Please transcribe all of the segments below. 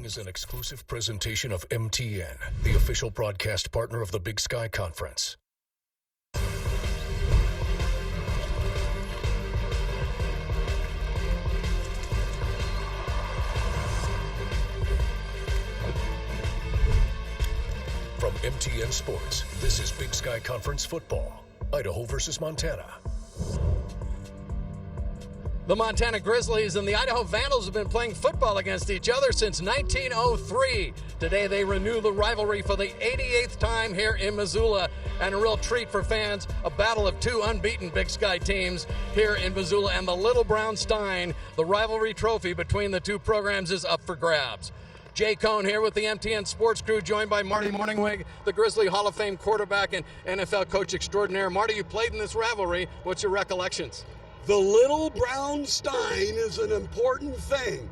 is an exclusive presentation of MTN, the official broadcast partner of the Big Sky Conference. From MTN Sports, this is Big Sky Conference football. Idaho versus Montana. The Montana Grizzlies and the Idaho Vandals have been playing football against each other since 1903. Today they renew the rivalry for the 88th time here in Missoula, and a real treat for fans, a battle of two unbeaten Big Sky teams here in Missoula, and the Little Brown Stein, the rivalry trophy between the two programs, is up for grabs. Jay Cohn here with the MTN Sports crew, joined by Marty Morningwig, the Grizzly Hall of Fame quarterback and NFL coach extraordinaire. Marty, you played in this rivalry. What's your recollections? The Little Brown Stein is an important thing.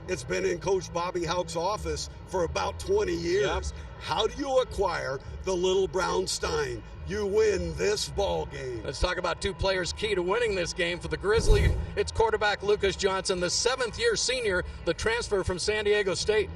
It's been in Coach Bobby Houck's office for about 20 years. Yep. How do you acquire the Little Brown Stein? You win this ball game. Let's talk about two players key to winning this game for the Grizzly. It's quarterback Lucas Johnson, the seventh-year senior, the transfer from San Diego State.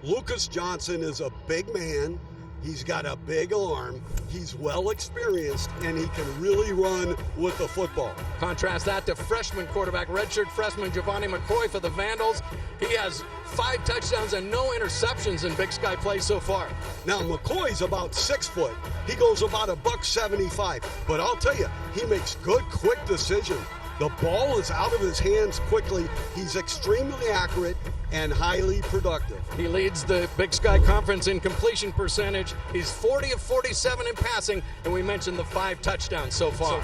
Lucas Johnson is a big man. He's got a big arm, he's well experienced, and he can really run with the football. Contrast that to freshman quarterback, redshirt freshman Giovanni McCoy for the Vandals. He has 5 touchdowns and no interceptions in Big Sky play so far. Now, McCoy's about 6 foot. He goes about $175, but I'll tell you, he makes good, quick decisions. The ball is out of his hands quickly. He's extremely accurate and highly productive. He leads the Big Sky Conference in completion percentage. He's 40 of 47 in passing, and we mentioned the 5 touchdowns so far.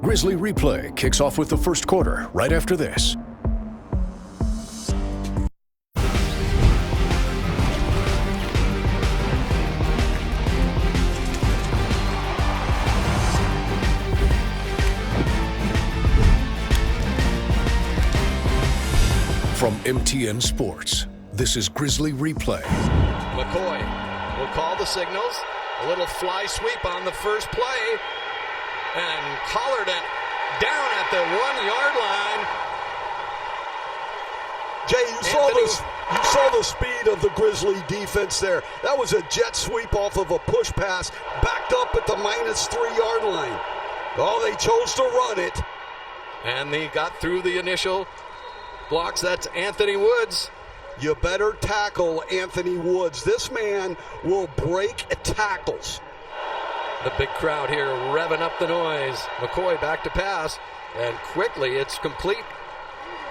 Grizzly Replay kicks off with the first quarter right after this. From MTN Sports, this is Grizzly Replay. McCoy will call the signals. A little fly sweep on the first play. And collared it down at the 1-yard line. Jay, you saw the speed of the Grizzly defense there. That was a jet sweep off of a push pass, backed up at the -3-yard line. Oh, they chose to run it. And they got through the initial blocks. That's Anthony Woods. You better tackle Anthony Woods. This man will break tackles. The big crowd here revving up the noise. McCoy back to pass, and quickly it's complete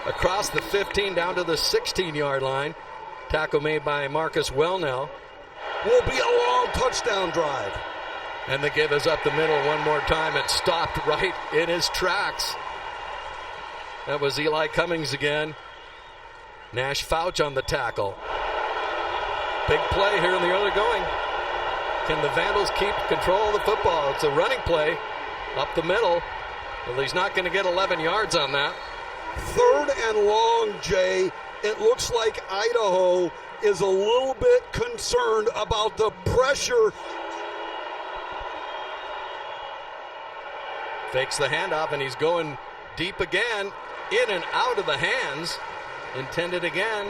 across the 15 down to the 16-yard line. Tackle made by Marcus Wellnell. Will be a long touchdown drive. And the give is up the middle one more time. It stopped right in his tracks. That was Eli Cummings again. Nash Fouch on the tackle. Big play here in the early going. Can the Vandals keep control of the football? It's a running play up the middle. Well, he's not going to get 11 yards on that. 3rd and long, Jay. It looks like Idaho is a little bit concerned about the pressure. Fakes the handoff, and he's going deep again. In and out of the hands. Intended again.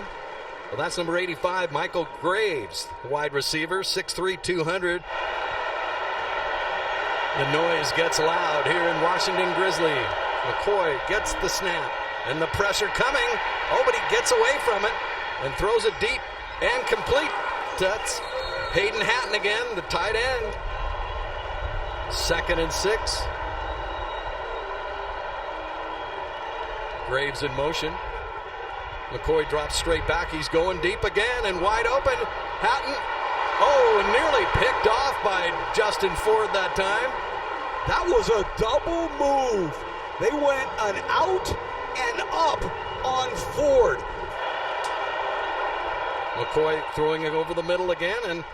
Well, that's number 85, Michael Graves, wide receiver, 6'3", 200. The noise gets loud here in Washington Grizzly. McCoy gets the snap, and the pressure coming. Oh, but he gets away from it and throws it deep and complete. That's Hayden Hatton again, the tight end. 2nd and 6. Graves in motion. McCoy drops straight back. He's going deep again and wide open. Hatton, and nearly picked off by Justin Ford that time. That was a double move. They went an out and up on Ford. McCoy throwing it over the middle again, and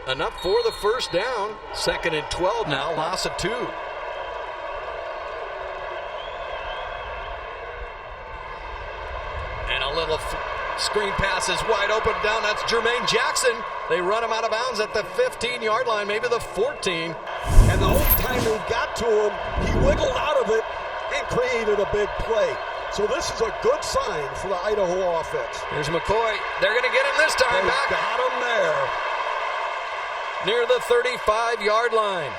enough for the first down. 2nd and 12 now, loss of 2. Little screen pass is wide open down. That's Jermaine Jackson. They run him out of bounds at the 15-yard line, maybe the 14. And the whole time they got to him, he wiggled out of it and created a big play. So this is a good sign for the Idaho offense. Here's McCoy. They're going to get him this time They back got him there. near the 35-yard line.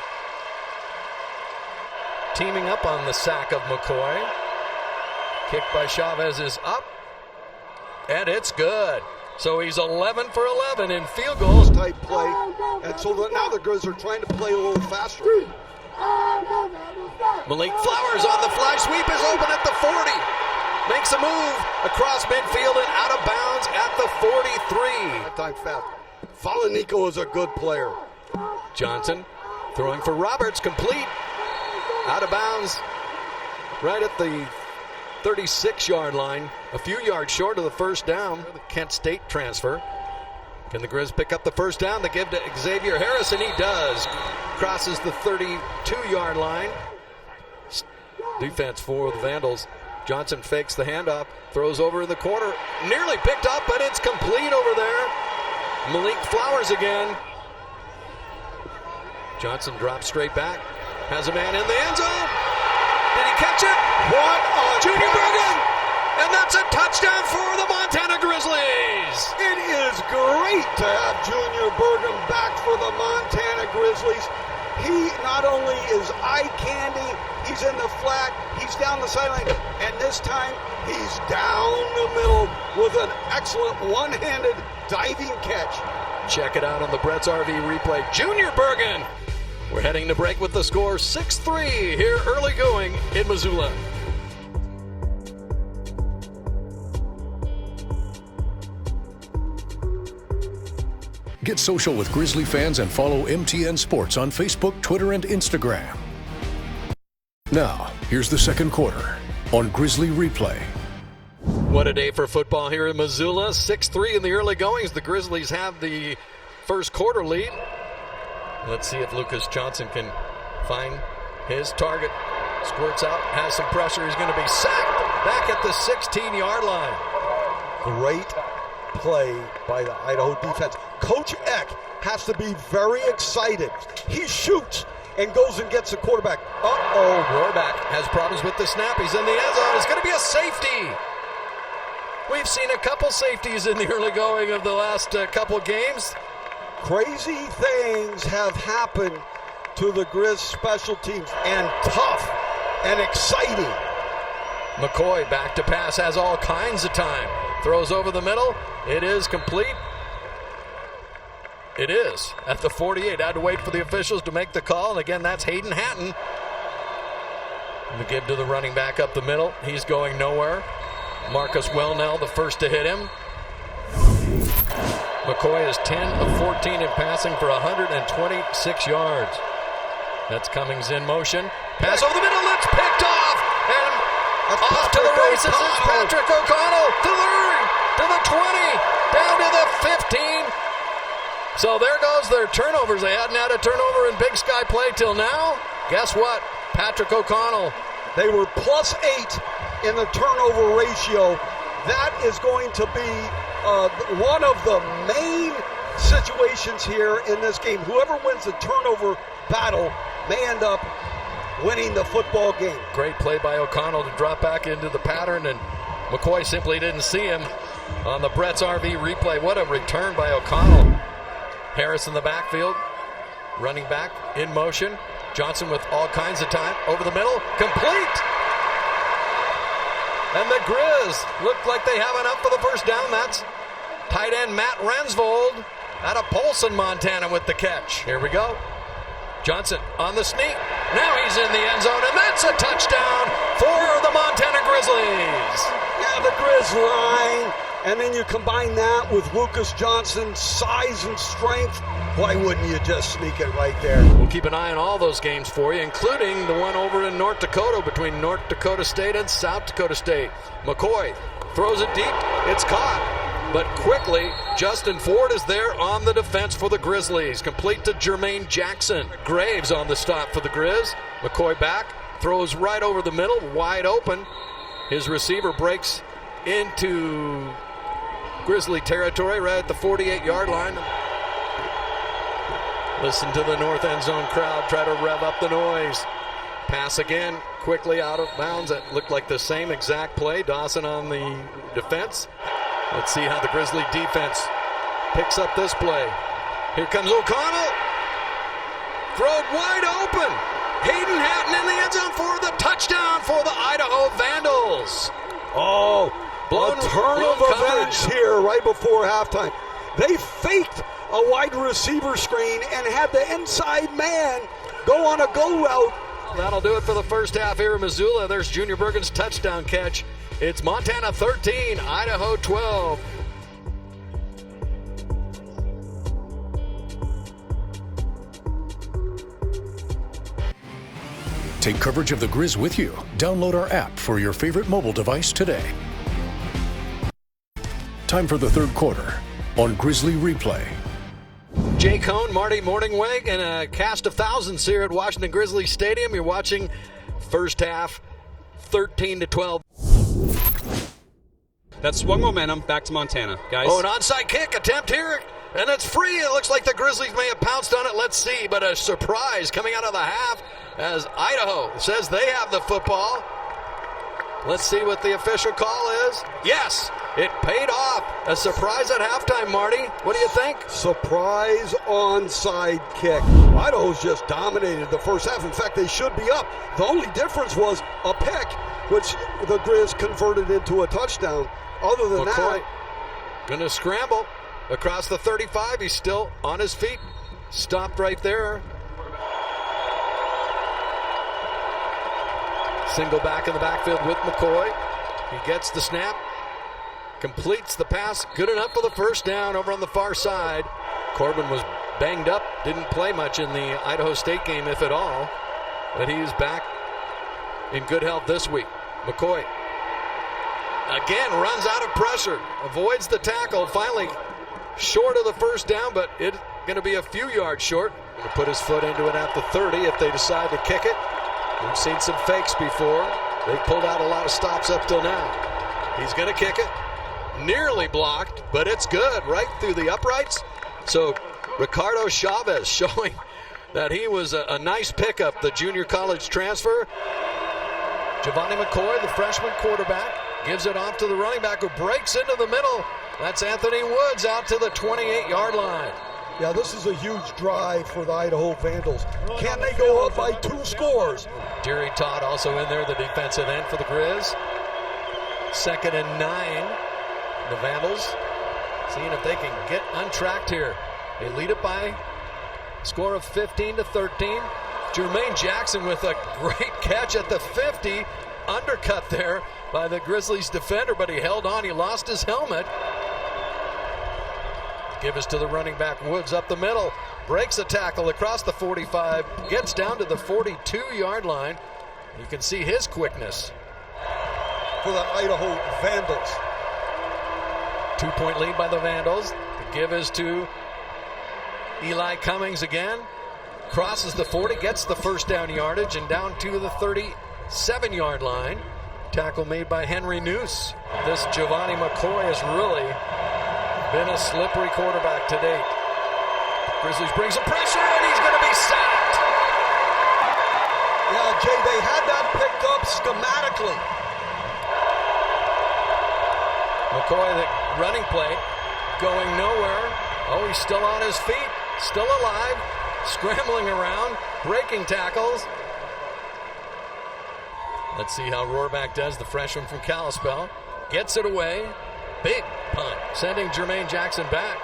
Teaming up on the sack of McCoy. Kick by Chavez is up, and it's good. So he's 11 for 11 in field goals. Type play, and so now the Grizzlies are trying to play a little faster. Malik Flowers on the fly sweep is open at the 40. Makes a move across midfield and out of bounds at the 43. Time fast. Falanico is a good player. Johnson throwing for Roberts, complete. Out of bounds right at the 36-yard line, a few yards short of the first down. The Kent State transfer. Can the Grizz pick up the first down? They give to Xavier Harris, and he does. Crosses the 32-yard line. Defense for the Vandals. Johnson fakes the handoff, throws over in the corner. Nearly picked up, but it's complete over there. Malik Flowers again. Johnson drops straight back. Has a man in the end zone. Did he catch it? What a Junior catch. Bergen! And that's a touchdown for the Montana Grizzlies. It is great to have Junior Bergen back for the Montana Grizzlies. He not only is eye candy, he's in the flat, he's down the sideline, and this time he's down the middle with an excellent one-handed diving catch. Check it out on the Brett's RV replay. Junior Bergen. We're heading to break with the score 6-3 here early going in Missoula. Get social with Grizzly fans and follow MTN Sports on Facebook, Twitter, and Instagram. Now, here's the second quarter on Grizzly Replay. What a day for football here in Missoula. 6-3 in the early goings. The Grizzlies have the first quarter lead. Let's see if Lucas Johnson can find his target. Squirts out, has some pressure. He's going to be sacked back at the 16-yard line. Great play by the Idaho defense. Coach Eck has to be very excited. He shoots and goes and gets the quarterback. Uh-oh. Rohrback has problems with the snap. He's in the end zone. It's going to be a safety. We've seen a couple safeties in the early going of the last couple games. Crazy things have happened to the Grizz special teams, and tough and exciting. McCoy back to pass, has all kinds of time. Throws over the middle. It is complete. It is at the 48. Had to wait for the officials to make the call. And again, that's Hayden Hatton. And the give to the running back up the middle. He's going nowhere. Marcus Wellnell, the first to hit him. McCoy is 10 of 14 in passing for 126 yards. That's Cummings in motion. Pass over the middle. It's picked off. And off to the races is Patrick O'Connell. To the 20. Down to the 15. So there goes their turnovers. They hadn't had a turnover in Big Sky play till now. Guess what? Patrick O'Connell. They were +8 in the turnover ratio. That is going to be one of the main situations here in this game. Whoever wins the turnover battle may end up winning the football game. Great play by O'Connell to drop back into the pattern, and McCoy simply didn't see him on the Brett's RV replay. What a return by O'Connell. Harris in the backfield, running back in motion. Johnson with all kinds of time over the middle, complete. And the Grizz look like they have enough for the first down. That's tight end Matt Rensvold out of Polson, Montana with the catch. Here we go. Johnson on the sneak. Now he's in the end zone, and that's a touchdown for the Montana Grizzlies. Yeah, the Grizz line, and then you combine that with Lucas Johnson's size and strength. Why wouldn't you just sneak it right there? We'll keep an eye on all those games for you, including the one over in North Dakota between North Dakota State and South Dakota State. McCoy throws it deep. It's caught. But quickly, Justin Ford is there on the defense for the Grizzlies. Complete to Jermaine Jackson. Graves on the stop for the Grizz. McCoy back, throws right over the middle, wide open. His receiver breaks into Grizzly territory right at the 48-yard line. Listen to the north end zone crowd try to rev up the noise. Pass again, quickly out of bounds. It looked like the same exact play. Dawson on the defense. Let's see how the Grizzly defense picks up this play. Here comes O'Connell. Throw it wide open. Hayden Hatton in the end zone for the touchdown for the Idaho Vandals. Oh, a turn of events here right before halftime. They faked a wide receiver screen and had the inside man go on a go route. That'll do it for the first half here in Missoula. There's Junior Bergen's touchdown catch. It's Montana 13, Idaho 12. Take coverage of the Grizz with you. Download our app for your favorite mobile device today. Time for the third quarter on Grizzly Replay. Jay Cohn, Marty Morningweg, and a cast of thousands here at Washington Grizzly Stadium. You're watching first half, 13-12. That swung momentum back to Montana, guys. Oh, an onside kick attempt here, and it's free. It looks like the Grizzlies may have pounced on it. Let's see, but a surprise coming out of the half as Idaho says they have the football. Let's see what the official call is. Yes, it paid off. A surprise at halftime, Marty. What do you think? Surprise onside kick. Idaho's just dominated the first half. In fact, they should be up. The only difference was a pick, which the Grizz converted into a touchdown. Other than McCoy that, going to scramble across the 35. He's still on his feet. Stopped right there. Single back in the backfield with McCoy. He gets the snap. Completes the pass. Good enough for the first down over on the far side. Corbin was banged up. Didn't play much in the Idaho State game, if at all. But he is back in good health this week. McCoy again runs out of pressure. Avoids the tackle. Finally short of the first down, but it's going to be a few yards short. Going to put his foot into it at the 30 if they decide to kick it. We've seen some fakes before. They've pulled out a lot of stops up till now. He's going to kick it. Nearly blocked, but it's good right through the uprights. So Ricardo Chavez showing that he was a nice pickup, the junior college transfer. Giovanni McCoy, the freshman quarterback, gives it off to the running back who breaks into the middle. That's Anthony Woods out to the 28-yard line. yeah, this is a huge drive for the Idaho Vandals. Can they go up by 2 scores? Jerry Todd also in there, the defensive end for the Grizz. 2nd and 9. The Vandals seeing if they can get untracked here. They lead it by a score of 15-13. Jermaine Jackson with a great catch at the 50. Undercut there by the Grizzlies defender, but he held on. He lost his helmet. Give us to the running back, Woods up the middle. Breaks a tackle across the 45. Gets down to the 42-yard line. You can see his quickness. For the Idaho Vandals. 2-point lead by the Vandals. The give is to Eli Cummings again. Crosses the 40, gets the first down yardage, and down to the 37-yard line. Tackle made by Henry Noose. This Giovanni McCoy has really been a slippery quarterback to date. Grizzlies bring some pressure, and he's going to be sacked. Yeah, Jay, they had that picked up schematically. McCoy, the running play, going nowhere. Oh, he's still on his feet, still alive, scrambling around, breaking tackles. Let's see how Rohrback does, the freshman from Kalispell. Gets it away. Big punt, sending Jermaine Jackson back.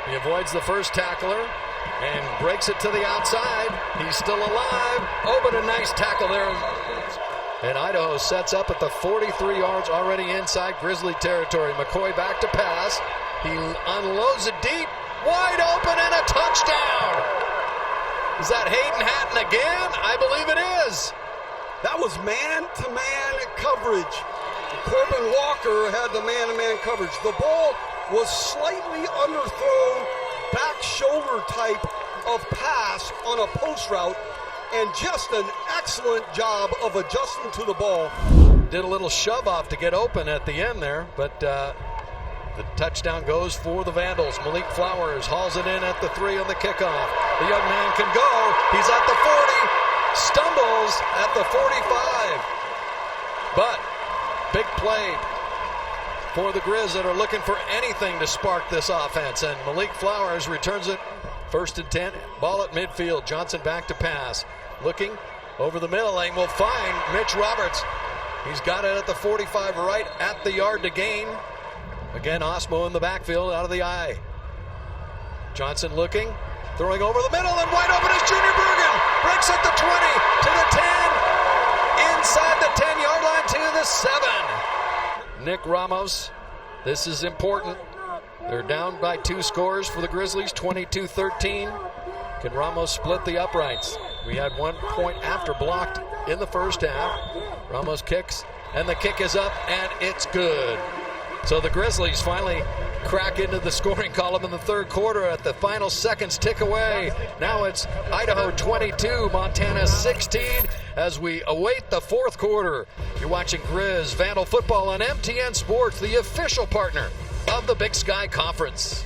He avoids the first tackler and breaks it to the outside. He's still alive. Oh, but a nice tackle there. And Idaho sets up at the 43 yards already inside Grizzly territory. McCoy back to pass. He unloads it deep. Wide open and a touchdown. Is that Hayden Hatton again? I believe it is. That was man-to-man coverage. Corbin Walker had the man-to-man coverage. The ball was slightly underthrown, back shoulder type of pass on a post route, and just an excellent job of adjusting to the ball. Did a little shove off to get open at the end there, but the touchdown goes for the Vandals. Malik Flowers hauls it in at the 3 on the kickoff. The young man can go. He's at the 40. Stumbles Vandals at the 45. But big play for the Grizz that are looking for anything to spark this offense. And Malik Flowers returns it. 1st and 10. Ball at midfield. Johnson back to pass. Looking over the middle lane. Will find Mitch Roberts. He's got it at the 45, right at the yard to gain. Again, Osmo in the backfield, out of the eye. Johnson looking, throwing over the middle, and wide open is Junior Bergen. Breaks at the 20, to the 10, inside the 10-yard line to the 7. Nick Ramos, this is important. They're down by 2 scores for the Grizzlies, 22-13. Can Ramos split the uprights? We had 1 point after blocked in the first half. Ramos kicks, and the kick is up, and it's good. So the Grizzlies finally crack into the scoring column in the third quarter at the final seconds tick away. Now it's Idaho 22, Montana 16 as we await the fourth quarter. You're watching Grizz Vandal Football on MTN Sports, the official partner of the Big Sky Conference.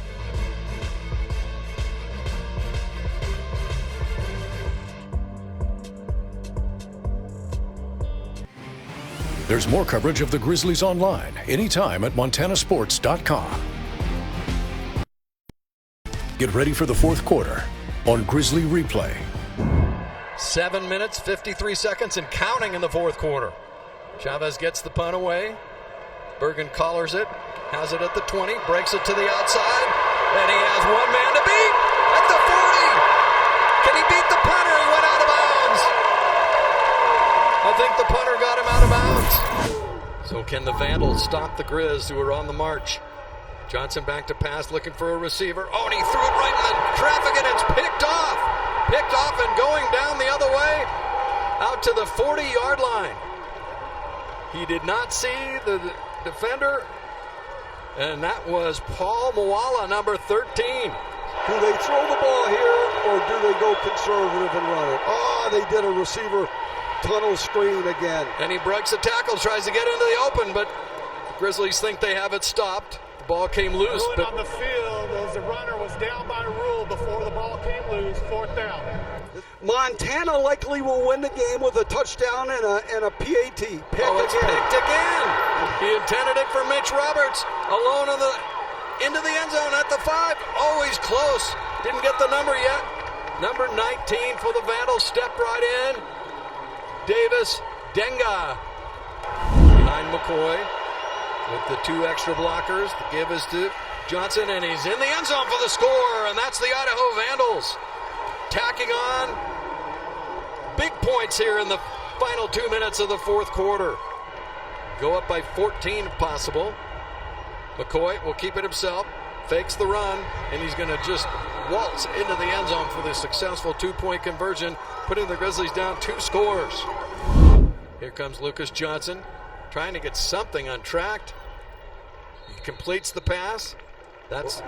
There's more coverage of the Grizzlies online anytime at montanasports.com. Get ready for the fourth quarter on Grizzly Replay. 7 minutes, 53 seconds, and counting in the fourth quarter. Chavez gets the punt away. Bergen collars it, has it at the 20, breaks it to the outside, and he has one man to beat at the 40. Can he beat the punter? He went out of bounds. I think the punter got him out of bounds. So can the Vandals stop the Grizz who are on the march? Johnson back to pass, looking for a receiver. Oh, and he threw it right in the traffic, and it's picked off. Picked off and going down the other way, out to the 40-yard line. He did not see the defender, and that was Paul Moala, number 13. Do they throw the ball here, or do they go conservative and run it? Oh, they did a receiver tunnel screen again. And he breaks a tackle, tries to get into the open, but the Grizzlies think they have it stopped. The ball came loose. But on the field as the runner was down by rule before the ball came loose, 4th down. Montana likely will win the game with a touchdown and a PAT. It's picked again. He intended it for Mitch Roberts, alone into the end zone at the 5. Always close. Didn't get the number yet. Number 19 for the Vandals stepped right in. Davis Denga behind McCoy with the 2 extra blockers. The give is to Johnson, and he's in the end zone for the score, and that's the Idaho Vandals tacking on big points here in the final 2 minutes of the fourth quarter. Go up by 14 if possible. McCoy will keep it himself, fakes the run, and he's going to just waltz into the end zone for the successful 2-point conversion, putting the Grizzlies down 2 scores. Here comes Lucas Johnson, trying to get something untracked. He completes the pass. That's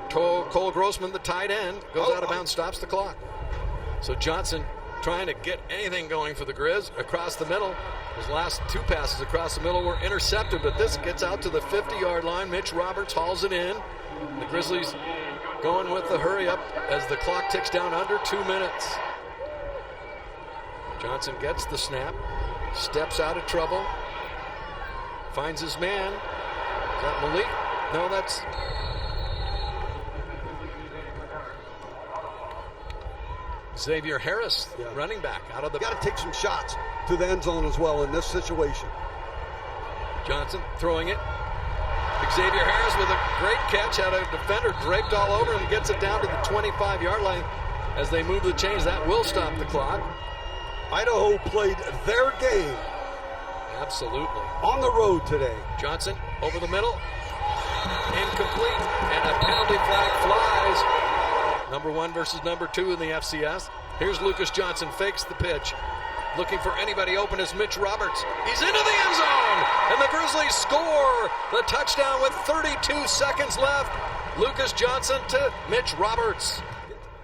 Cole Grossman, the tight end, goes out of bounds, stops the clock. So Johnson trying to get anything going for the Grizz across the middle. His last 2 passes across the middle were intercepted, but this gets out to the 50-yard line. Mitch Roberts hauls it in. The Grizzlies going with the hurry up as the clock ticks down under 2 minutes. Johnson gets the snap, steps out of trouble, finds his man. Is that Malik? No, that's Xavier Harris, running back out of the. Got to take some shots to the end zone as well in this situation. Johnson throwing it. Xavier Harris with a great catch, had a defender draped all over him, gets it down to the 25-yard line as they move the chains. That will stop the clock. Idaho played their game. Absolutely. On the road today. Johnson over the middle. Incomplete, and a penalty flag flies. Number 1 versus number 2 in the FCS. Here's Lucas Johnson, fakes the pitch. Looking for anybody open is Mitch Roberts. He's into the end zone, and the Grizzlies score the touchdown with 32 seconds left. Lucas Johnson to Mitch Roberts.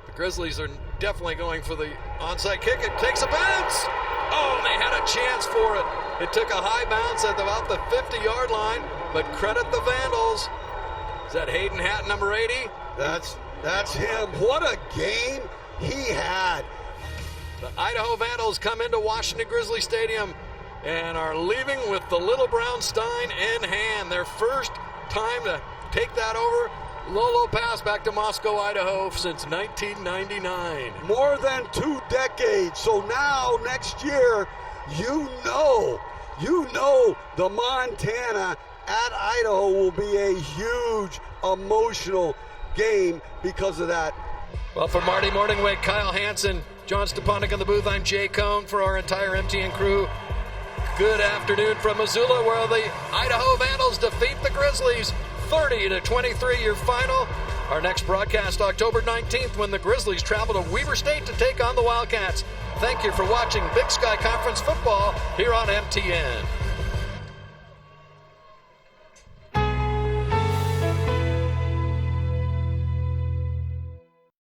The Grizzlies are definitely going for the onside kick. It takes a bounce. Oh, and they had a chance for it. It took a high bounce at about the 50-yard line, but credit the Vandals. Is that Hayden Hatt, number 80? That's him. What a game he had. The Idaho Vandals come into Washington Grizzly Stadium and are leaving with the Little Brown Stein in hand. Their first time to take that over. Low pass back to Moscow, Idaho since 1999. More than 2 decades. So now, next year, you know the Montana at Idaho will be a huge emotional game because of that. Well, for Marty Morningweg, Kyle Hansen, John Stepanek in the booth, I'm Jay Cohn for our entire MTN crew. Good afternoon from Missoula, where the Idaho Vandals defeat the Grizzlies 30-23, your final. Our next broadcast October 19th when the Grizzlies travel to Weber State to take on the Wildcats. Thank you for watching Big Sky Conference football here on MTN.